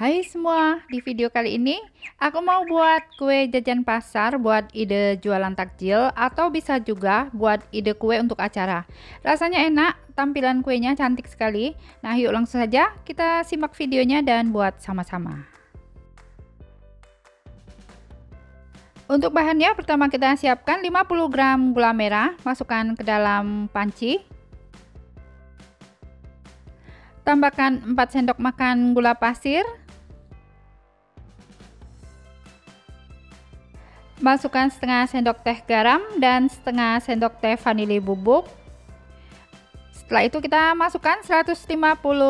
Hai semua, di video kali ini aku mau buat kue jajan pasar buat ide jualan takjil atau bisa juga buat ide kue untuk acara. Rasanya enak, tampilan kuenya cantik sekali. Nah, yuk langsung saja kita simak videonya dan buat sama-sama. Untuk bahannya, pertama kita siapkan 50 gram gula merah, masukkan ke dalam panci. Tambahkan 4 sendok makan gula pasir. Masukkan setengah sendok teh garam dan setengah sendok teh vanili bubuk. Setelah itu kita masukkan 150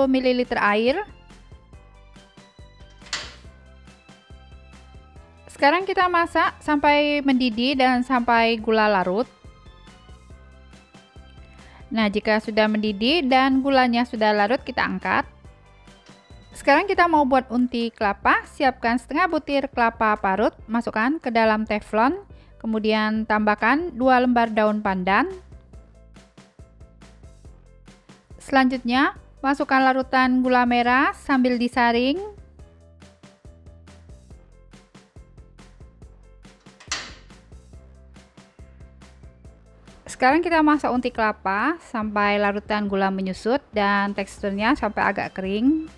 ml air. Sekarang kita masak sampai mendidih dan sampai gula larut. Nah, jika sudah mendidih dan gulanya sudah larut, kita angkat. Sekarang kita mau buat unti kelapa. Siapkan setengah butir kelapa parut, masukkan ke dalam teflon, kemudian tambahkan 2 lembar daun pandan. Selanjutnya, masukkan larutan gula merah sambil disaring. Sekarang kita masak unti kelapa sampai larutan gula menyusut dan teksturnya sampai agak kering.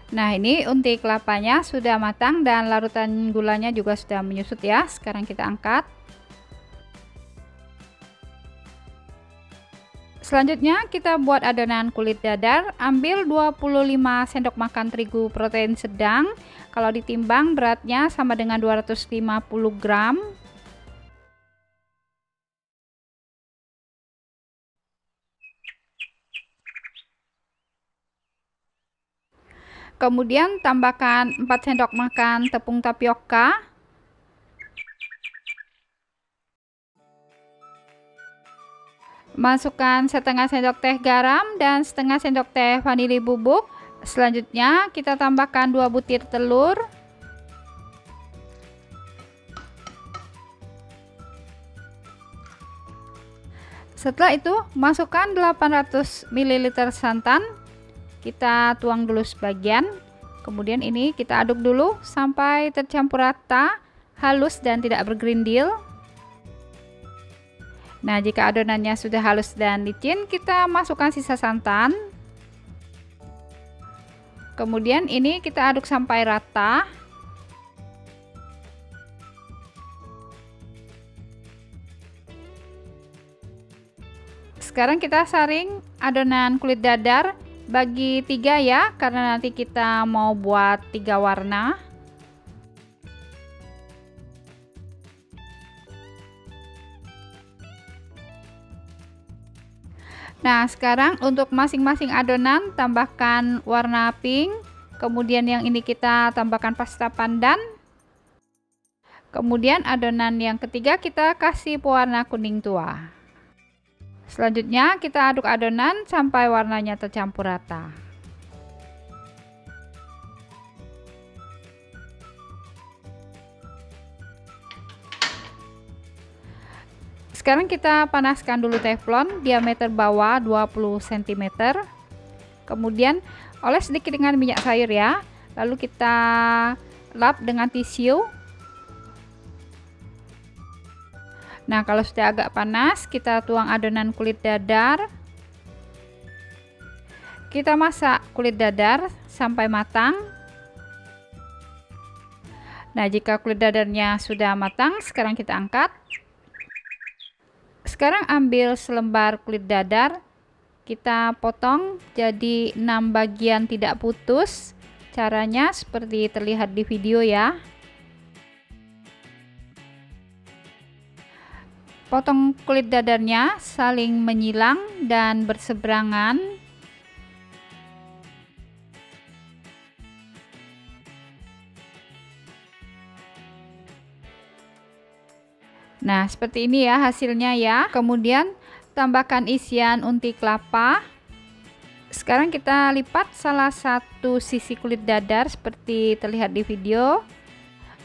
Nah, ini unti kelapanya sudah matang dan larutan gulanya juga sudah menyusut ya. Sekarang kita angkat. Selanjutnya kita buat adonan kulit dadar. Ambil 25 sendok makan terigu protein sedang. Kalau ditimbang beratnya sama dengan 250 gram. Kemudian tambahkan 4 sendok makan tepung tapioka. Masukkan setengah sendok teh garam dan setengah sendok teh vanili bubuk. Selanjutnya kita tambahkan 2 butir telur. Setelah itu masukkan 800 ml santan. Kita tuang dulu sebagian, kemudian ini kita aduk dulu sampai tercampur rata, halus dan tidak bergerindil. Nah, jika adonannya sudah halus dan licin, kita masukkan sisa santan. Kemudian ini kita aduk sampai rata. Sekarang kita saring adonan kulit dadar bagi 3 ya, karena nanti kita mau buat 3 warna. Nah, sekarang untuk masing-masing adonan tambahkan warna pink, kemudian yang ini kita tambahkan pasta pandan. Kemudian adonan yang ketiga kita kasih pewarna kuning tua. Selanjutnya kita aduk adonan sampai warnanya tercampur rata. Sekarang kita panaskan dulu teflon diameter bawah 20 cm. Kemudian oles sedikit dengan minyak sayur ya. Lalu kita lap dengan tisu. Nah, kalau sudah agak panas, kita tuang adonan kulit dadar. Kita masak kulit dadar sampai matang. Nah, jika kulit dadarnya sudah matang, sekarang kita angkat. Sekarang ambil selembar kulit dadar, kita potong jadi 6 bagian tidak putus. Caranya seperti terlihat di video ya. Potong kulit dadarnya saling menyilang dan berseberangan. Nah, seperti ini ya hasilnya ya. Kemudian tambahkan isian unti kelapa. Sekarang kita lipat salah satu sisi kulit dadar seperti terlihat di video.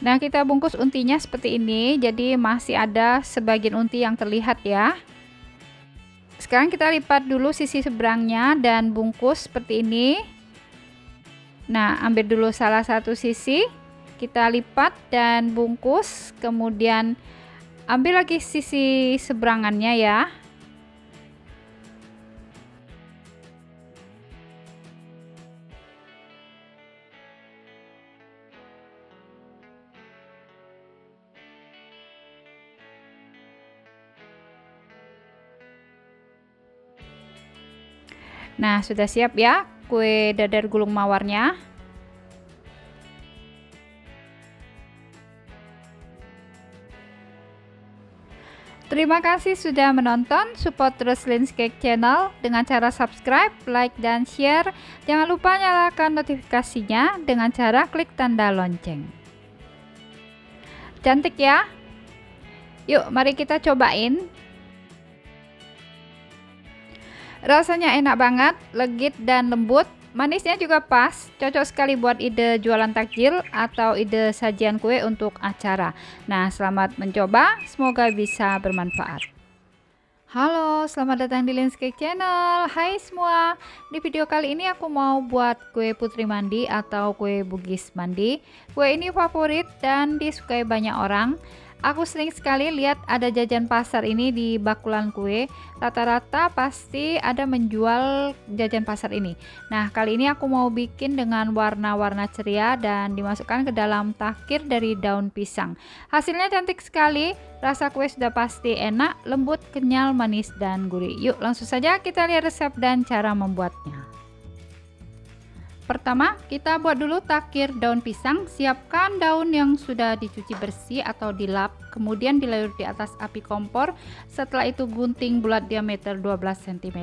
Nah, kita bungkus untinya seperti ini, jadi masih ada sebagian unti yang terlihat ya. Sekarang kita lipat dulu sisi seberangnya dan bungkus seperti ini. Nah, ambil dulu salah satu sisi, kita lipat dan bungkus, kemudian ambil lagi sisi seberangannya ya. Nah, sudah siap ya kue dadar gulung mawarnya. Terima kasih sudah menonton. Support terus Lin's Cake Channel dengan cara subscribe, like, dan share. Jangan lupa nyalakan notifikasinya dengan cara klik tanda lonceng. Cantik ya? Yuk, mari kita cobain. Rasanya enak banget, legit dan lembut. Manisnya juga pas, cocok sekali buat ide jualan takjil atau ide sajian kue untuk acara. Nah, selamat mencoba, semoga bisa bermanfaat. Halo, selamat datang di Lin's Cake Channel. Hai semua, di video kali ini aku mau buat kue putri mandi atau kue Bugis mandi. Kue ini favorit dan disukai banyak orang. Aku sering sekali lihat ada jajan pasar ini di bakulan kue. Rata-rata pasti ada menjual jajan pasar ini. Nah, kali ini aku mau bikin dengan warna-warna ceria dan dimasukkan ke dalam takir dari daun pisang. Hasilnya cantik sekali. Rasa kue sudah pasti enak, lembut, kenyal, manis, dan gurih. Yuk, langsung saja kita lihat resep dan cara membuatnya. Pertama, kita buat dulu takir daun pisang. Siapkan daun yang sudah dicuci bersih atau dilap, kemudian dilalur di atas api kompor. Setelah itu gunting bulat diameter 12 cm.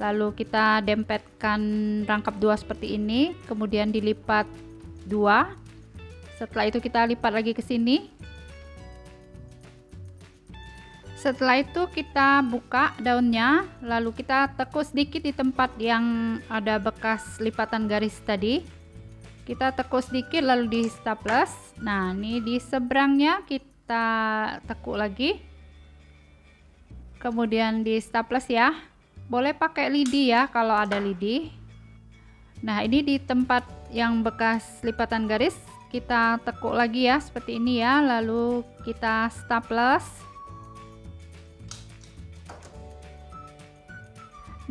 Lalu kita dempetkan rangkap dua seperti ini, kemudian dilipat dua. Setelah itu kita lipat lagi ke sini. Setelah itu kita buka daunnya, lalu kita tekuk sedikit di tempat yang ada bekas lipatan garis tadi. Kita tekuk sedikit lalu di staples. Nah, ini di seberangnya kita tekuk lagi. Kemudian di staples ya. Boleh pakai lidi ya kalau ada lidi. Nah, ini di tempat yang bekas lipatan garis kita tekuk lagi ya seperti ini ya. Lalu kita staples.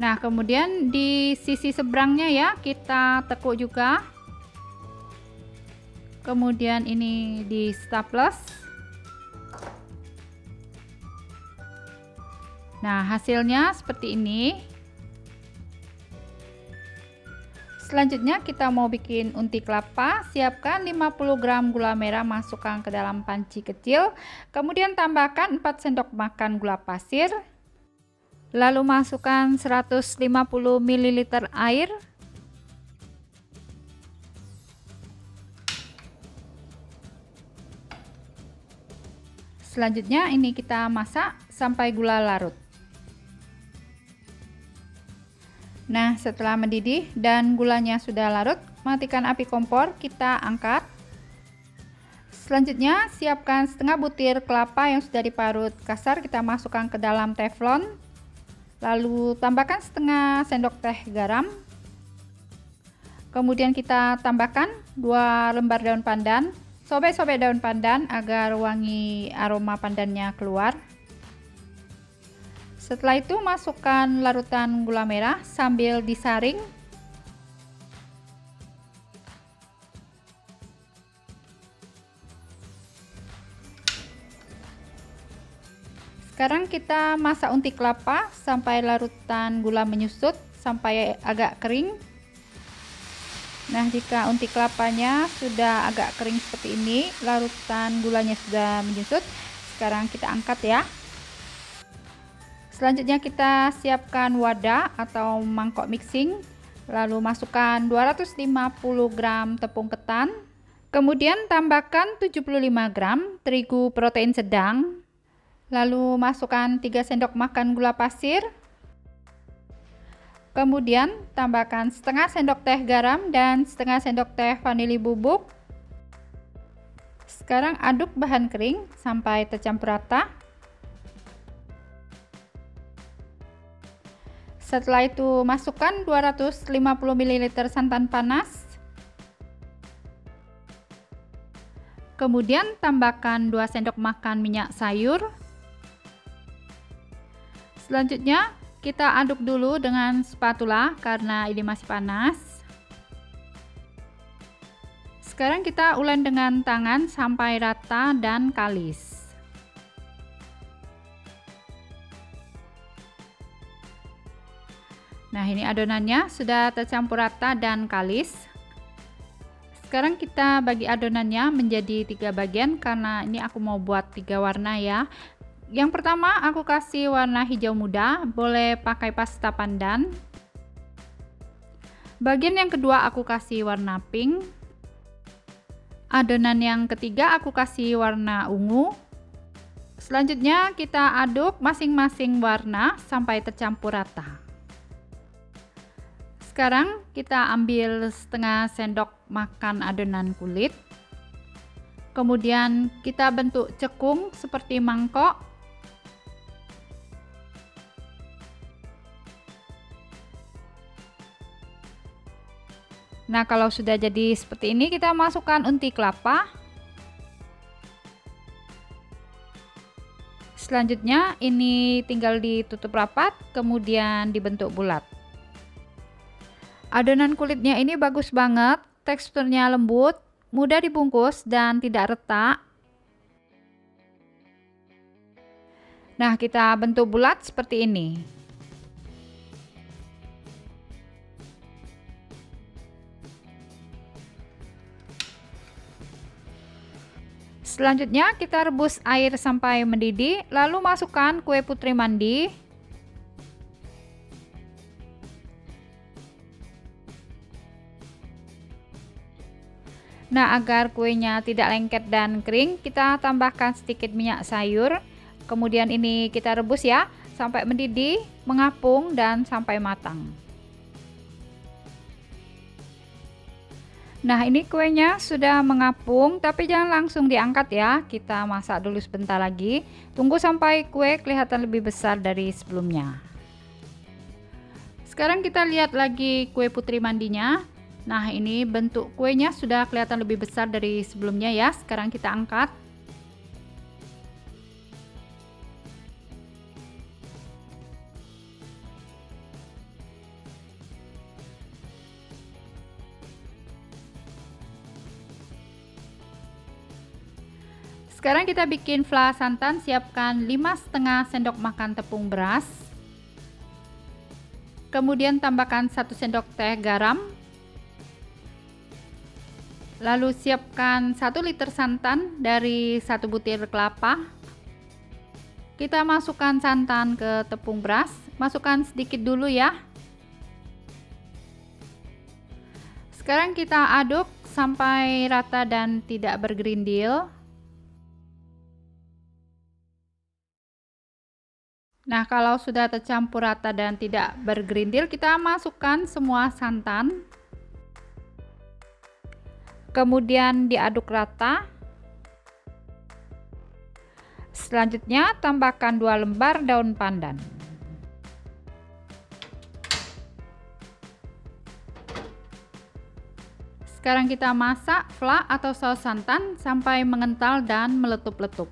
Nah, kemudian di sisi seberangnya ya kita tekuk juga. Kemudian ini di staples. Nah, hasilnya seperti ini. Selanjutnya kita mau bikin unti kelapa. Siapkan 50 gram gula merah, masukkan ke dalam panci kecil. Kemudian tambahkan 4 sendok makan gula pasir. Lalu masukkan 150 ml air. Selanjutnya ini kita masak sampai gula larut. Nah, setelah mendidih dan gulanya sudah larut, matikan api kompor, kita angkat. Selanjutnya siapkan setengah butir kelapa yang sudah diparut kasar, kita masukkan ke dalam teflon. Lalu tambahkan setengah sendok teh garam. Kemudian kita tambahkan 2 lembar daun pandan. Sobek-sobek daun pandan agar wangi aroma pandannya keluar. Setelah itu masukkan larutan gula merah sambil disaring. Sekarang kita masak unti kelapa sampai larutan gula menyusut sampai agak kering. Nah, jika unti kelapanya sudah agak kering seperti ini, larutan gulanya sudah menyusut, sekarang kita angkat ya. Selanjutnya kita siapkan wadah atau mangkok mixing, lalu masukkan 250 gram tepung ketan, kemudian tambahkan 75 gram terigu protein sedang. Lalu masukkan 3 sendok makan gula pasir. Kemudian tambahkan setengah sendok teh garam dan setengah sendok teh vanili bubuk. Sekarang aduk bahan kering sampai tercampur rata. Setelah itu masukkan 250 ml santan panas. Kemudian tambahkan 2 sendok makan minyak sayur. Selanjutnya kita aduk dulu dengan spatula karena ini masih panas. Sekarang kita ulek dengan tangan sampai rata dan kalis. Nah, ini adonannya sudah tercampur rata dan kalis. Sekarang kita bagi adonannya menjadi 3 bagian karena ini aku mau buat 3 warna ya. Yang pertama aku kasih warna hijau muda, boleh pakai pasta pandan. Bagian yang kedua aku kasih warna pink. Adonan yang ketiga aku kasih warna ungu. Selanjutnya kita aduk masing-masing warna sampai tercampur rata. Sekarang kita ambil setengah sendok makan adonan kulit. Kemudian kita bentuk cekung seperti mangkok. Nah, kalau sudah jadi seperti ini, kita masukkan unti kelapa. Selanjutnya, ini tinggal ditutup rapat, kemudian dibentuk bulat. Adonan kulitnya ini bagus banget, teksturnya lembut, mudah dibungkus, dan tidak retak. Nah, kita bentuk bulat seperti ini. Selanjutnya kita rebus air sampai mendidih, lalu masukkan kue putri mandi. Nah, agar kuenya tidak lengket dan kering, kita tambahkan sedikit minyak sayur. Kemudian ini kita rebus ya, sampai mendidih, mengapung, dan sampai matang. Nah, ini kuenya sudah mengapung, tapi jangan langsung diangkat ya. Kita masak dulu sebentar lagi. Tunggu sampai kue kelihatan lebih besar dari sebelumnya. Sekarang kita lihat lagi kue putri mandinya. Nah, ini bentuk kuenya sudah kelihatan lebih besar dari sebelumnya ya. Sekarang kita angkat. Sekarang kita bikin fla santan, siapkan 5,5 sendok makan tepung beras. Kemudian tambahkan 1 sendok teh garam. Lalu siapkan 1 liter santan dari 1 butir kelapa. Kita masukkan santan ke tepung beras, masukkan sedikit dulu ya. Sekarang kita aduk sampai rata dan tidak bergerindil. Nah, kalau sudah tercampur rata dan tidak bergerindil, kita masukkan semua santan. Kemudian diaduk rata. Selanjutnya, tambahkan 2 lembar daun pandan. Sekarang kita masak fla atau saus santan sampai mengental dan meletup-letup.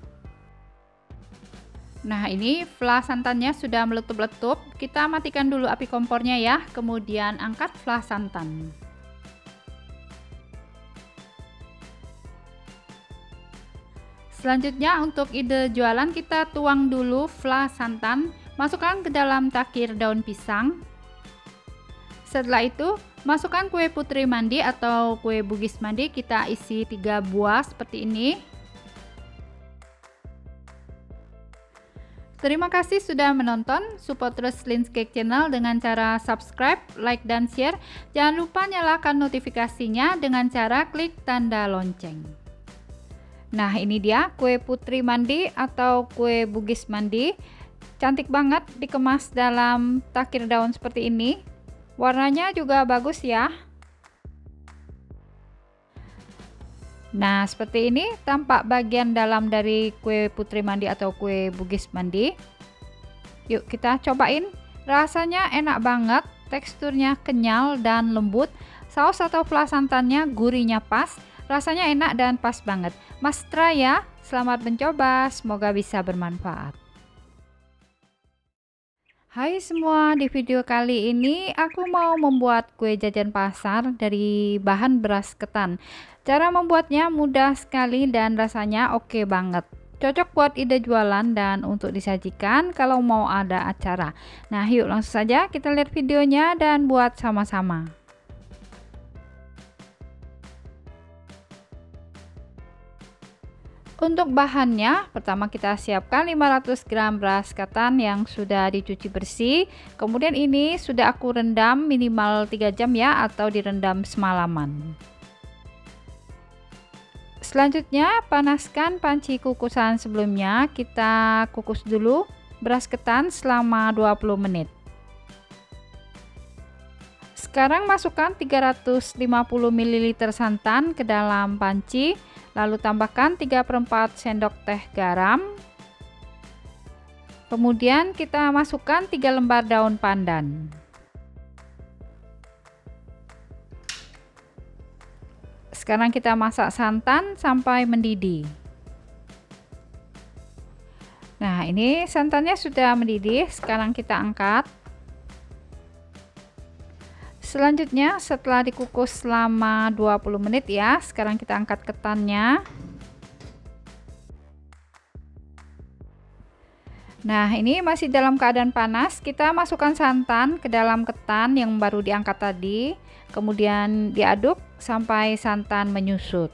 Nah, ini fla santannya sudah meletup-letup. Kita matikan dulu api kompornya ya, kemudian angkat fla santan. Selanjutnya untuk ide jualan, kita tuang dulu fla santan, masukkan ke dalam takir daun pisang. Setelah itu, masukkan kue putri mandi atau kue bugis mandi, kita isi 3 buah seperti ini. Terima kasih sudah menonton, support terus Lin's Cake Channel dengan cara subscribe, like, dan share. Jangan lupa nyalakan notifikasinya dengan cara klik tanda lonceng. Nah, ini dia kue putri mandi atau kue bugis mandi. Cantik banget, dikemas dalam takir daun seperti ini. Warnanya juga bagus ya. Nah, seperti ini tampak bagian dalam dari kue putri mandi atau kue bugis mandi. Yuk kita cobain. Rasanya enak banget, teksturnya kenyal dan lembut. Saus atau flah santannya gurihnya pas, rasanya enak dan pas banget. Mas try ya, selamat mencoba, semoga bisa bermanfaat. Hai semua, di video kali ini aku mau membuat kue jajan pasar dari bahan beras ketan. Cara membuatnya mudah sekali dan rasanya oke banget. Cocok buat ide jualan dan untuk disajikan kalau mau ada acara. Nah, yuk langsung saja kita lihat videonya dan buat sama-sama. Untuk bahannya, pertama kita siapkan 500 gram beras ketan yang sudah dicuci bersih. Kemudian ini sudah aku rendam minimal 3 jam ya, atau direndam semalaman. Selanjutnya, panaskan panci kukusan sebelumnya. Kita kukus dulu beras ketan selama 20 menit. Sekarang masukkan 350 ml santan ke dalam panci. Lalu tambahkan 3/4 sendok teh garam. Kemudian kita masukkan 3 lembar daun pandan. Sekarang kita masak santan sampai mendidih. Nah, ini santannya sudah mendidih, sekarang kita angkat. Selanjutnya setelah dikukus selama 20 menit ya, sekarang kita angkat ketannya. Nah, ini masih dalam keadaan panas, kita masukkan santan ke dalam ketan yang baru diangkat tadi. Kemudian diaduk sampai santan menyusut.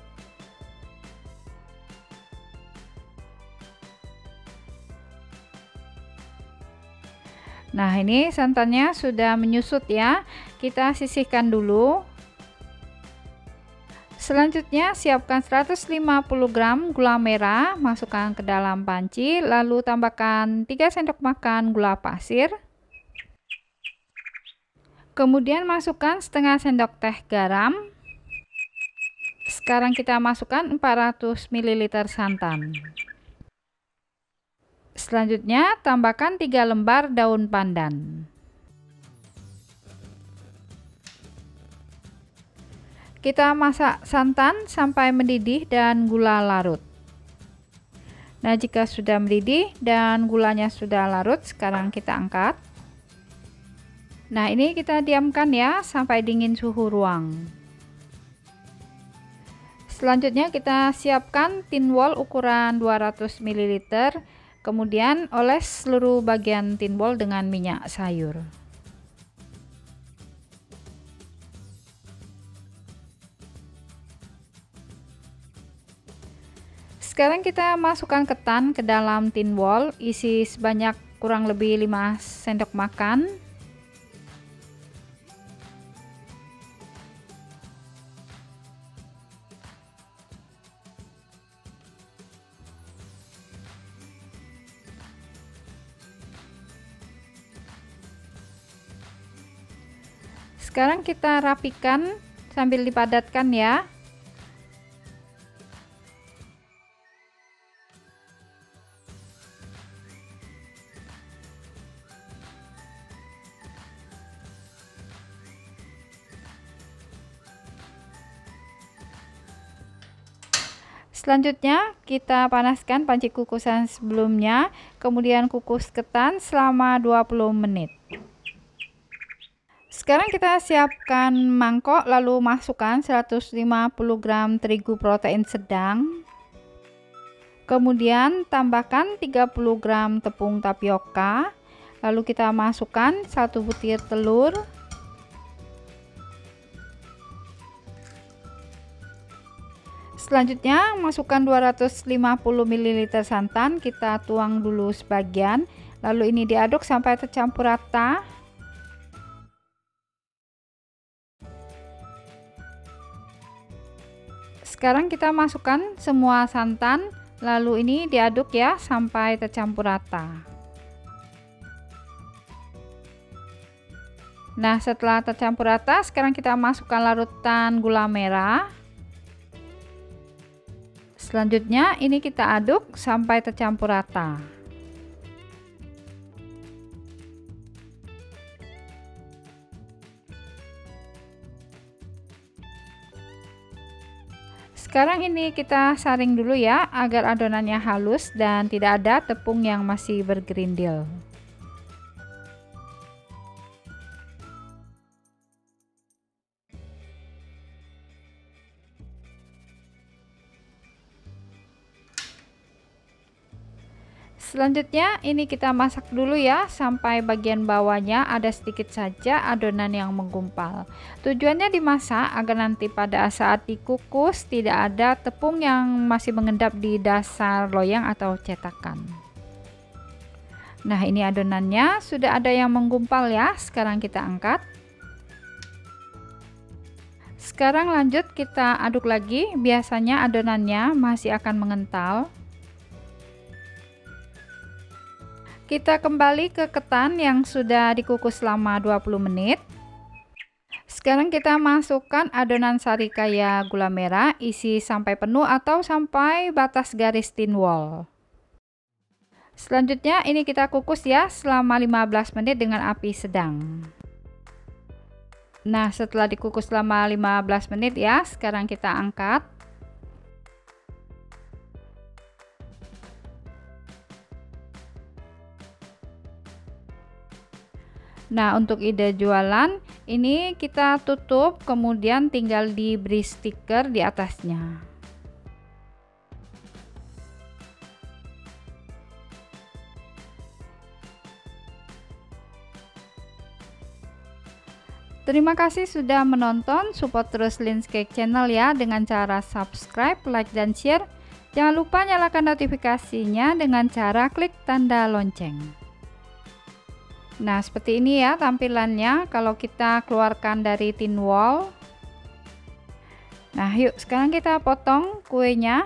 Nah, ini santannya sudah menyusut ya. Kita sisihkan dulu. Selanjutnya siapkan 150 gram gula merah, masukkan ke dalam panci, lalu tambahkan 3 sendok makan gula pasir. Kemudian masukkan setengah sendok teh garam. Sekarang kita masukkan 400 ml santan. Selanjutnya tambahkan 3 lembar daun pandan. Kita masak santan sampai mendidih dan gula larut. Nah, jika sudah mendidih dan gulanya sudah larut, sekarang kita angkat. Nah, ini kita diamkan ya sampai dingin suhu ruang. Selanjutnya kita siapkan tin wol ukuran 200 ml. Kemudian oles seluruh bagian tin wol dengan minyak sayur. Sekarang kita masukkan ketan ke dalam tin wol, isi sebanyak kurang lebih 5 sendok makan. Sekarang kita rapikan sambil dipadatkan ya. Selanjutnya kita panaskan panci kukusan sebelumnya, kemudian kukus ketan selama 20 menit. Sekarang kita siapkan mangkok, lalu masukkan 150 gram terigu protein sedang. Kemudian tambahkan 30 gram tepung tapioka. Lalu kita masukkan 1 butir telur. Selanjutnya masukkan 250 ml santan, kita tuang dulu sebagian. Lalu ini diaduk sampai tercampur rata. Sekarang kita masukkan semua santan, lalu ini diaduk ya sampai tercampur rata. Nah, setelah tercampur rata, sekarang kita masukkan larutan gula merah. Selanjutnya ini kita aduk sampai tercampur rata. Sekarang ini kita saring dulu ya agar adonannya halus dan tidak ada tepung yang masih bergerindil. Selanjutnya ini kita masak dulu ya sampai bagian bawahnya ada sedikit saja adonan yang menggumpal. Tujuannya dimasak agar nanti pada saat dikukus tidak ada tepung yang masih mengendap di dasar loyang atau cetakan. Nah, ini adonannya sudah ada yang menggumpal ya. Sekarang kita angkat. Sekarang lanjut kita aduk lagi. Biasanya adonannya masih akan mengental. Kita kembali ke ketan yang sudah dikukus selama 20 menit. Sekarang kita masukkan adonan sari kaya gula merah, isi sampai penuh atau sampai batas garis thin wall. Selanjutnya ini kita kukus ya selama 15 menit dengan api sedang. Nah, setelah dikukus selama 15 menit ya, sekarang kita angkat. Nah, untuk ide jualan ini kita tutup, kemudian tinggal diberi stiker di atasnya. Terima kasih sudah menonton, support terus Lin's Cake Channel ya dengan cara subscribe, like, dan share. Jangan lupa nyalakan notifikasinya dengan cara klik tanda lonceng. Nah, seperti ini ya tampilannya kalau kita keluarkan dari thin wall. Nah, yuk sekarang kita potong kuenya.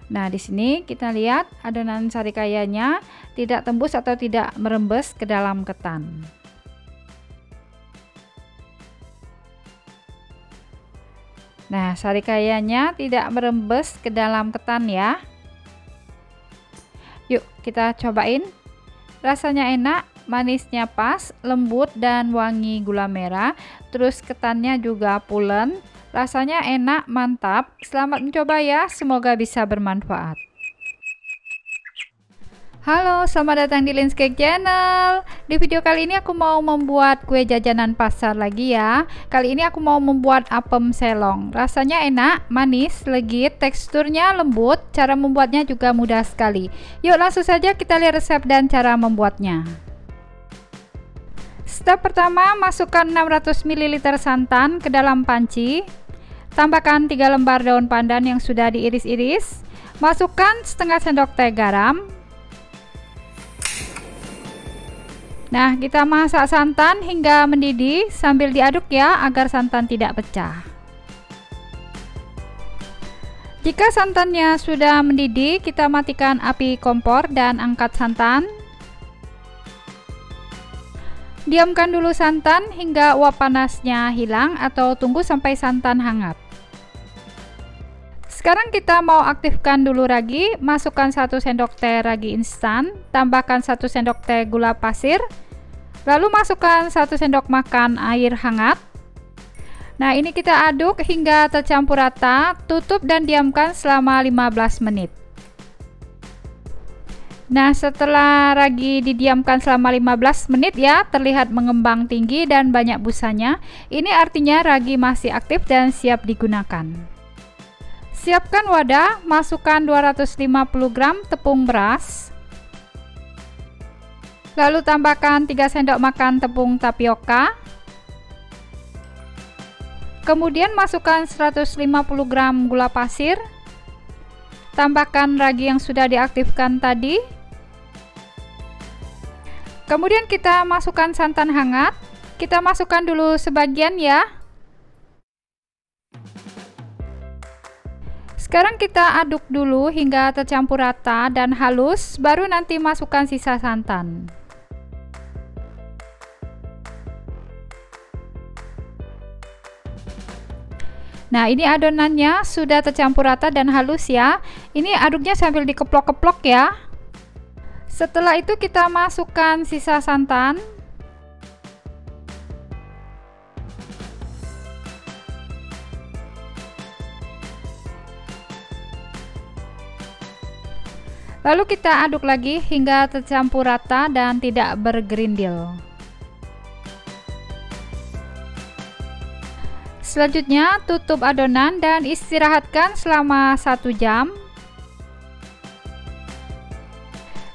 Nah, di sini kita lihat adonan sari kayanya tidak tembus atau tidak merembes ke dalam ketan. Nah, sari kayanya tidak merembes ke dalam ketan ya. Yuk, kita cobain. Rasanya enak, manisnya pas, lembut dan wangi gula merah. Terus ketannya juga pulen. Rasanya enak, mantap. Selamat mencoba ya, semoga bisa bermanfaat. Halo, selamat datang di Lin's Cake Channel. Di video kali ini aku mau membuat kue jajanan pasar lagi ya. Kali ini aku mau membuat apem selong. Rasanya enak, manis, legit, teksturnya lembut. Cara membuatnya juga mudah sekali. Yuk langsung saja kita lihat resep dan cara membuatnya. Step pertama, masukkan 600 ml santan ke dalam panci. Tambahkan 3 lembar daun pandan yang sudah diiris-iris. Masukkan setengah sendok teh garam. Nah, kita masak santan hingga mendidih sambil diaduk ya agar santan tidak pecah. Jika santannya sudah mendidih, kita matikan api kompor dan angkat santan. Diamkan dulu santan hingga uap panasnya hilang atau tunggu sampai santan hangat. Sekarang kita mau aktifkan dulu ragi. Masukkan 1 sendok teh ragi instan, tambahkan 1 sendok teh gula pasir, lalu masukkan 1 sendok makan air hangat. Nah, ini kita aduk hingga tercampur rata, tutup dan diamkan selama 15 menit. Nah, setelah ragi didiamkan selama 15 menit ya, terlihat mengembang tinggi dan banyak busanya. Ini artinya ragi masih aktif dan siap digunakan. Siapkan wadah, masukkan 250 gram tepung beras. Lalu tambahkan 3 sendok makan tepung tapioka. Kemudian masukkan 150 gram gula pasir. Tambahkan ragi yang sudah diaktifkan tadi. Kemudian kita masukkan santan hangat. Kita masukkan dulu sebagian ya. Sekarang kita aduk dulu hingga tercampur rata dan halus, baru nanti masukkan sisa santan. Nah, ini adonannya sudah tercampur rata dan halus ya. Ini aduknya sambil dikeplok-keplok ya. Setelah itu kita masukkan sisa santan. Lalu kita aduk lagi hingga tercampur rata dan tidak bergerindil. Selanjutnya tutup adonan dan istirahatkan selama 1 jam.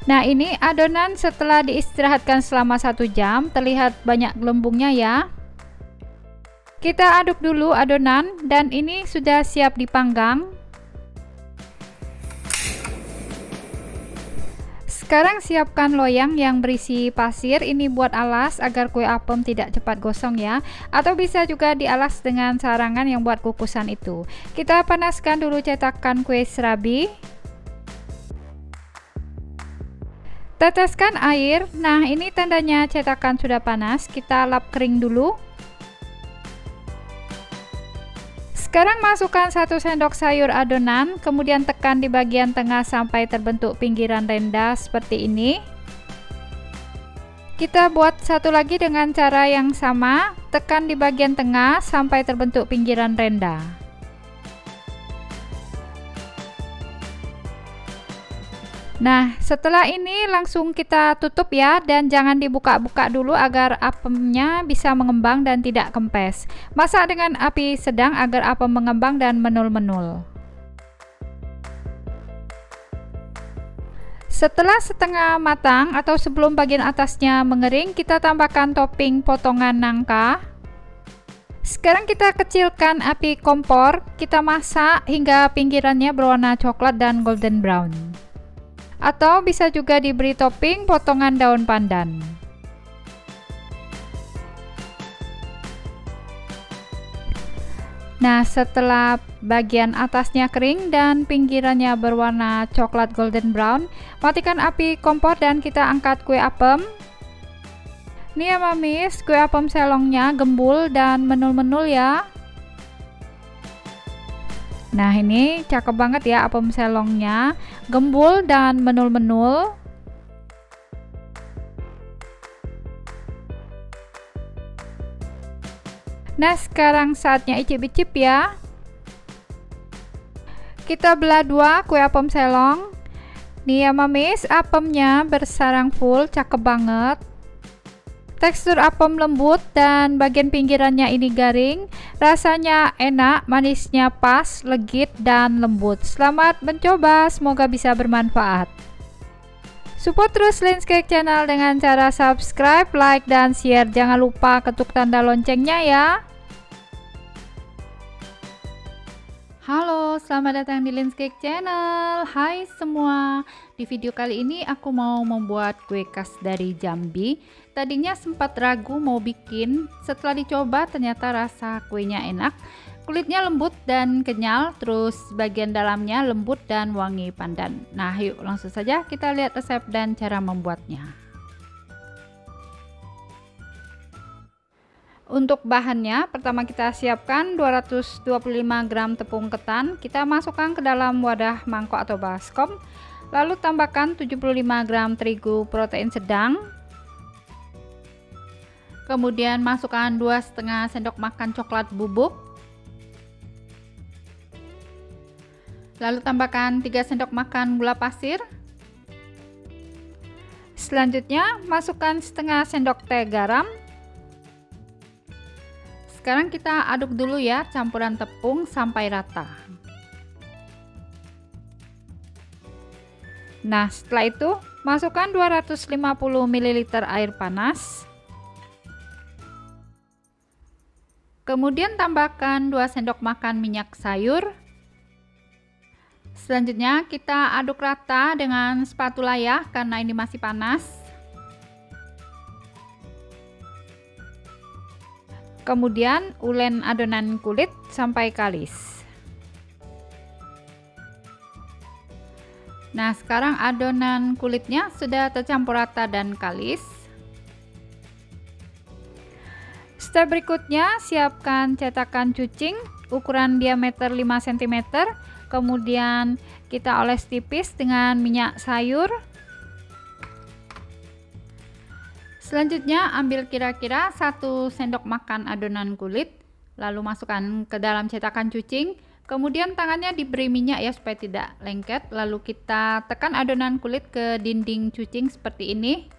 Nah, ini adonan setelah diistirahatkan selama 1 jam terlihat banyak gelembungnya ya. Kita aduk dulu adonan dan ini sudah siap dipanggang. Sekarang siapkan loyang yang berisi pasir, ini buat alas agar kue apem tidak cepat gosong ya. Atau bisa juga dialas dengan sarangan yang buat kukusan itu. Kita panaskan dulu cetakan kue serabi. Teteskan air. Nah, ini tandanya cetakan sudah panas. Kita lap kering dulu. Sekarang masukkan 1 sendok sayur adonan, kemudian tekan di bagian tengah sampai terbentuk pinggiran rendah seperti ini. Kita buat satu lagi dengan cara yang sama, tekan di bagian tengah sampai terbentuk pinggiran rendah. Nah, setelah ini langsung kita tutup ya, dan jangan dibuka-buka dulu agar apemnya bisa mengembang dan tidak kempes. Masak dengan api sedang agar apem mengembang dan menul-menul. Setelah setengah matang atau sebelum bagian atasnya mengering, kita tambahkan topping potongan nangka. Sekarang kita kecilkan api kompor, kita masak hingga pinggirannya berwarna coklat dan golden brown. Atau bisa juga diberi topping potongan daun pandan. Nah, setelah bagian atasnya kering dan pinggirannya berwarna coklat golden brown, matikan api kompor dan kita angkat kue apem. Nih ya mamis, kue apem selongnya gembul dan menul-menul ya. Nah, ini cakep banget ya apem selongnya, gembul dan menul-menul. Nah, sekarang saatnya icip-icip ya. Kita belah dua kue apem selong. Nih ya mamis, apemnya bersarang full, cakep banget. Tekstur apem lembut dan bagian pinggirannya ini garing. Rasanya enak, manisnya pas, legit dan lembut. Selamat mencoba, semoga bisa bermanfaat. Support terus Lens Cake Channel dengan cara subscribe, like, dan share. Jangan lupa ketuk tanda loncengnya ya. Halo, selamat datang di Lens Cake Channel. Hai semua. Di video kali ini aku mau membuat kue khas dari Jambi. Tadinya sempat ragu mau bikin, setelah dicoba ternyata rasa kuenya enak. Kulitnya lembut dan kenyal, terus bagian dalamnya lembut dan wangi pandan. Nah, yuk langsung saja kita lihat resep dan cara membuatnya. Untuk bahannya, pertama kita siapkan 225 gram tepung ketan. Kita masukkan ke dalam wadah mangkok atau baskom. Lalu tambahkan 75 gram terigu protein sedang. Kemudian masukkan 2,5 sendok makan coklat bubuk. Lalu tambahkan 3 sendok makan gula pasir. Selanjutnya masukkan setengah sendok teh garam. Sekarang kita aduk dulu ya campuran tepung sampai rata. Nah, setelah itu masukkan 250 ml air panas. Kemudian tambahkan 2 sendok makan minyak sayur. Selanjutnya kita aduk rata dengan spatula ya, karena ini masih panas. Kemudian ulen adonan kulit sampai kalis. Nah, sekarang adonan kulitnya sudah tercampur rata dan kalis. Step berikutnya, siapkan cetakan cucing ukuran diameter 5 cm. Kemudian kita oles tipis dengan minyak sayur. Selanjutnya ambil kira-kira 1 sendok makan adonan kulit, lalu masukkan ke dalam cetakan cucing. Kemudian tangannya diberi minyak ya supaya tidak lengket. Lalu kita tekan adonan kulit ke dinding cucing seperti ini.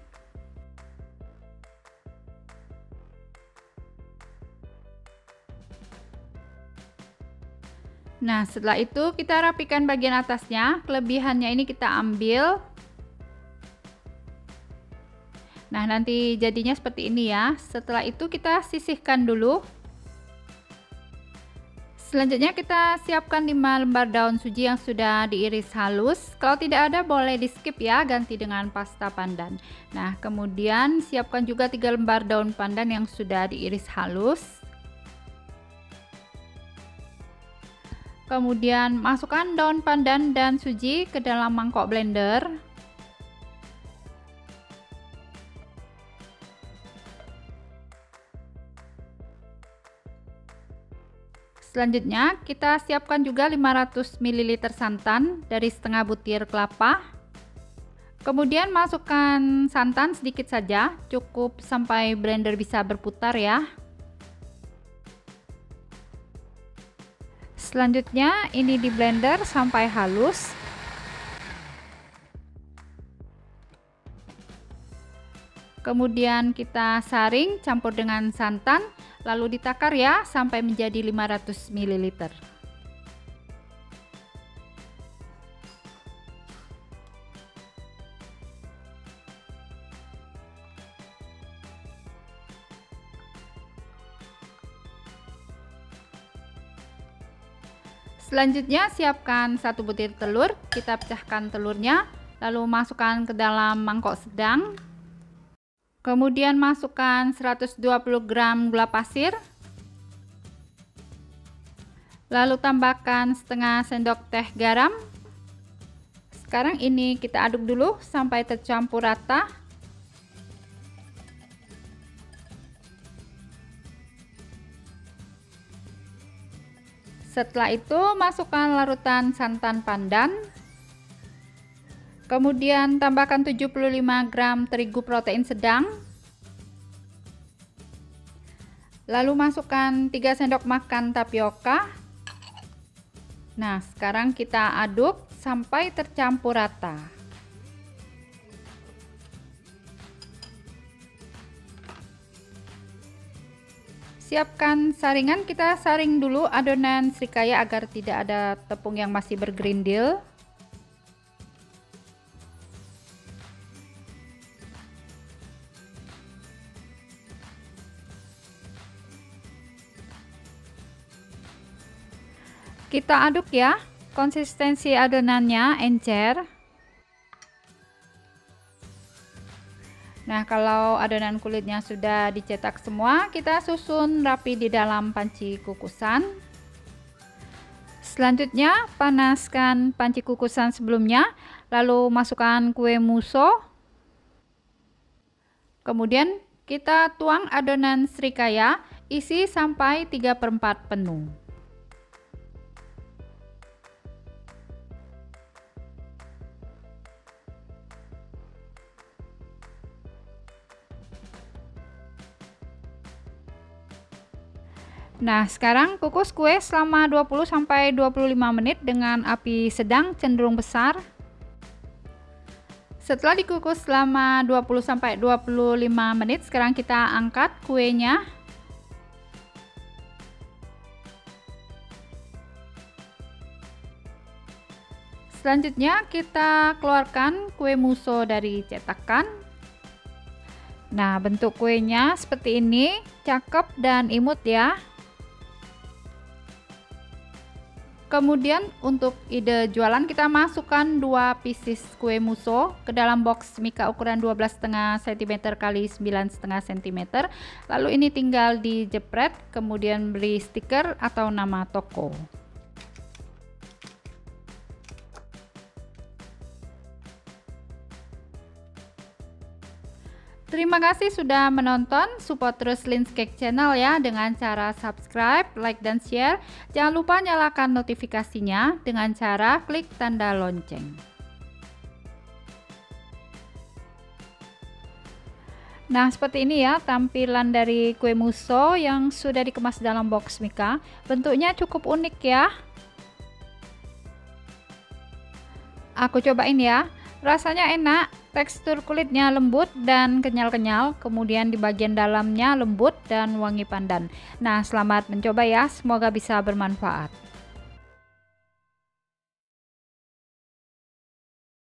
Nah, setelah itu kita rapikan bagian atasnya. Kelebihannya ini kita ambil. Nah, nanti jadinya seperti ini ya. Setelah itu kita sisihkan dulu. Selanjutnya kita siapkan 5 lembar daun suji yang sudah diiris halus. Kalau tidak ada boleh di skip ya, ganti dengan pasta pandan. Nah, kemudian siapkan juga 3 lembar daun pandan yang sudah diiris halus. Kemudian masukkan daun pandan dan suji ke dalam mangkok blender. Selanjutnya kita siapkan juga 500 ml santan dari setengah butir kelapa. Kemudian masukkan santan sedikit saja, cukup sampai blender bisa berputar ya. Selanjutnya ini di blender sampai halus. Kemudian kita saring campur dengan santan, lalu ditakar ya sampai menjadi 500 ml. Selanjutnya siapkan 1 butir telur, kita pecahkan telurnya, lalu masukkan ke dalam mangkok sedang. Kemudian masukkan 120 gram gula pasir. Lalu tambahkan setengah sendok teh garam. Sekarang ini kita aduk dulu sampai tercampur rata. Setelah itu masukkan larutan santan pandan. Kemudian tambahkan 75 gram terigu protein sedang. Lalu masukkan 3 sendok makan tapioka. Nah, sekarang kita aduk sampai tercampur rata. Siapkan saringan, kita saring dulu adonan srikaya agar tidak ada tepung yang masih bergerindil. Kita aduk ya, konsistensi adonannya encer. Nah, kalau adonan kulitnya sudah dicetak semua, kita susun rapi di dalam panci kukusan. Selanjutnya, panaskan panci kukusan sebelumnya, lalu masukkan kue muso. Kemudian kita tuang adonan srikaya, isi sampai 3/4 penuh. Nah, sekarang kukus kue selama 20-25 menit dengan api sedang cenderung besar. Setelah dikukus selama 20-25 menit, sekarang kita angkat kuenya. Selanjutnya kita keluarkan kue muso dari cetakan. Nah, bentuk kuenya seperti ini, cakep dan imut ya. Kemudian untuk ide jualan, kita masukkan 2 pieces kue muso ke dalam box mika ukuran 12,5 cm x 9,5 cm. Lalu ini tinggal dijepret, kemudian beri stiker atau nama toko. Terima kasih sudah menonton, support terus Lin's Cake Channel ya dengan cara subscribe, like, dan share. Jangan lupa nyalakan notifikasinya dengan cara klik tanda lonceng. Nah, seperti ini ya tampilan dari kue muso yang sudah dikemas dalam box Mika. Bentuknya cukup unik ya. Aku cobain ya. Rasanya enak, tekstur kulitnya lembut dan kenyal-kenyal, kemudian di bagian dalamnya lembut dan wangi pandan. Nah, selamat mencoba ya, semoga bisa bermanfaat.